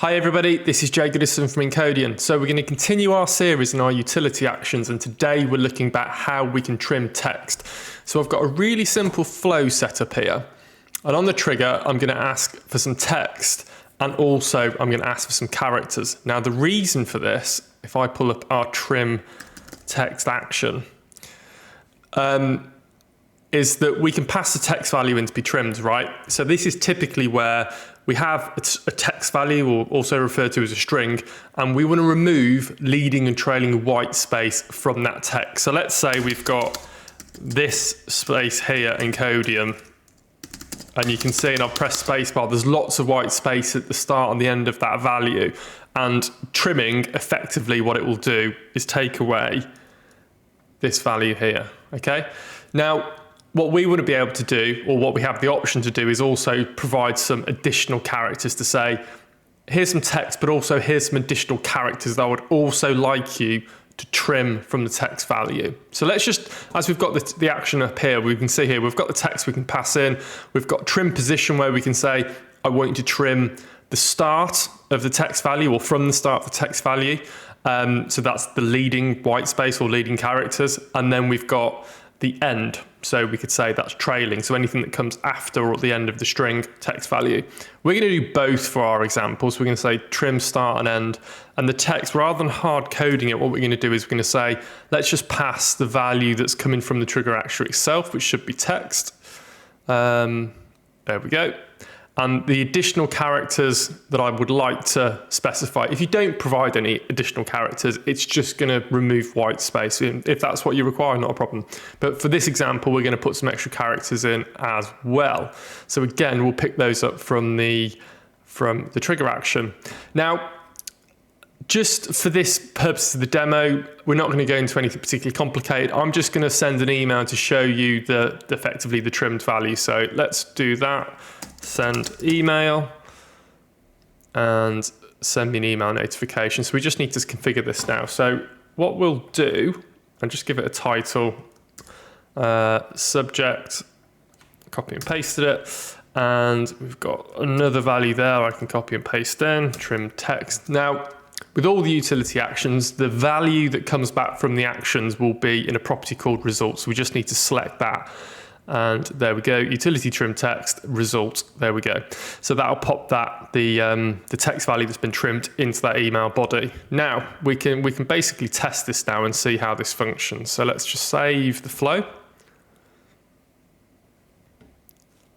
Hi everybody, this is Jay Goodison from Encodian. So we're going to continue our series on our utility actions, and today we're looking at how we can trim text. So I've got a really simple flow set up here, and on the trigger I'm going to ask for some text, and also I'm going to ask for some characters. Now the reason for this, if I pull up our trim text action, is that we can pass the text value in to be trimmed, right? So this is typically where we have a text value, or also referred to as a string, and we want to remove leading and trailing white space from that text. So let's say we've got this space here, Encodian, and you can see, and I'll press spacebar, there's lots of white space at the start and the end of that value. And trimming, effectively what it will do is take away this value here, okay? Now, what we want to be able to do, or what we have the option to do, is also provide some additional characters to say, here's some text, but also here's some additional characters that I would also like you to trim from the text value. So let's just, as we've got the action up here, we can see here, we've got the text we can pass in. We've got trim position, where we can say, I want you to trim the start of the text value, or from the start of the text value. So that's the leading white space or leading characters. And then we've got the end. So we could say that's trailing. So anything that comes after or at the end of the string text value. We're going to do both for our examples. We're going to say trim start and end. And the text, rather than hard coding it, what we're going to do is we're going to say, let's just pass the value that's coming from the trigger action itself, which should be text. There we go. And the additional characters that I would like to specify, if you don't provide any additional characters, it's just going to remove white space. If that's what you require, not a problem. But for this example, we're going to put some extra characters in as well. So again, we'll pick those up from the trigger action. Now, just for this purpose of the demo, we're not going to go into anything particularly complicated. I'm just going to send an email to show you effectively the trimmed value. So let's do that. Send email and send me an email notification. So we just need to configure this now. So what we'll do, and just give it a title, subject, copy and pasted it. And we've got another value there I can copy and paste in, trim text. Now, with all the utility actions, the value that comes back from the actions will be in a property called results. We just need to select that. And there we go, utility trim text, result, there we go. So that'll pop the text value that's been trimmed into that email body. Now, we can basically test this now and see how this functions. So let's just save the flow.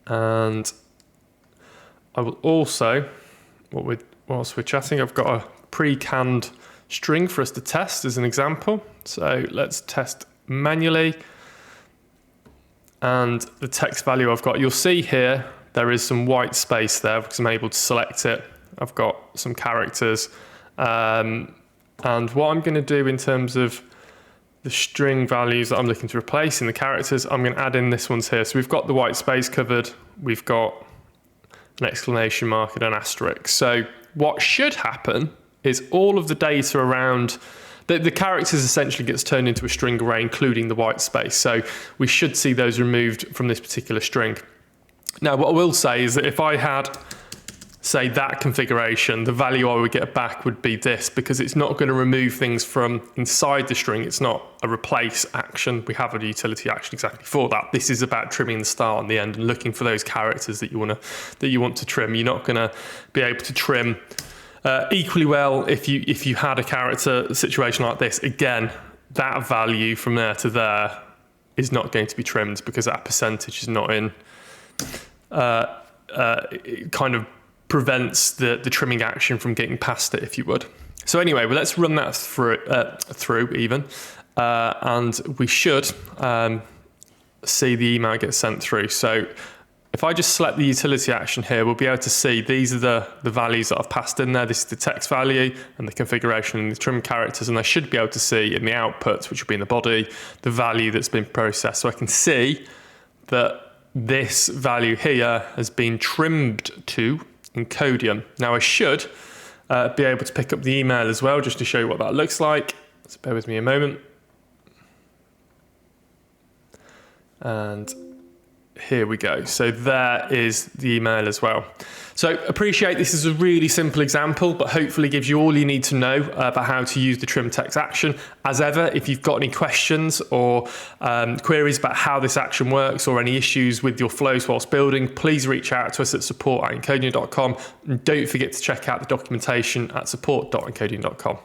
And I will also, whilst we're chatting, I've got a pre-canned string for us to test as an example. So let's test manually. And the text value I've got, you'll see here, there is some white space there because I'm able to select it. I've got some characters. And what I'm going to do in terms of the string values that I'm looking to replace in the characters, I'm going to add in this ones here. So we've got the white space covered. We've got an exclamation mark and an asterisk. So what should happen is all of the data around the characters essentially gets turned into a string array, including the white space. So we should see those removed from this particular string. Now, what I will say is that if I had, say, that configuration, the value I would get back would be this, because it's not going to remove things from inside the string. It's not a replace action. We have a utility action exactly for that. This is about trimming the start and the end and looking for those characters that you want to trim. You're not going to be able to trim equally well if you had a character situation like this. Again, that value from there to there is not going to be trimmed because that percentage is not in. It kind of prevents the trimming action from getting past it, if you would. So anyway, well, let's run that through even, and we should see the email get sent through. So if I just select the utility action here, we'll be able to see these are the values that I've passed in there. This is the text value and the configuration and the trim characters, and I should be able to see in the outputs, which will be in the body, the value that's been processed. So I can see that this value here has been trimmed to Encodian. Now I should be able to pick up the email as well, just to show you what that looks like. So bear with me a moment. And here we go. So there is the email as well. So appreciate this is a really simple example, but hopefully gives you all you need to know about how to use the trim text action. As ever, if you've got any questions or queries about how this action works or any issues with your flows whilst building, please reach out to us at support@encodian.com. And don't forget to check out the documentation at support.encodian.com.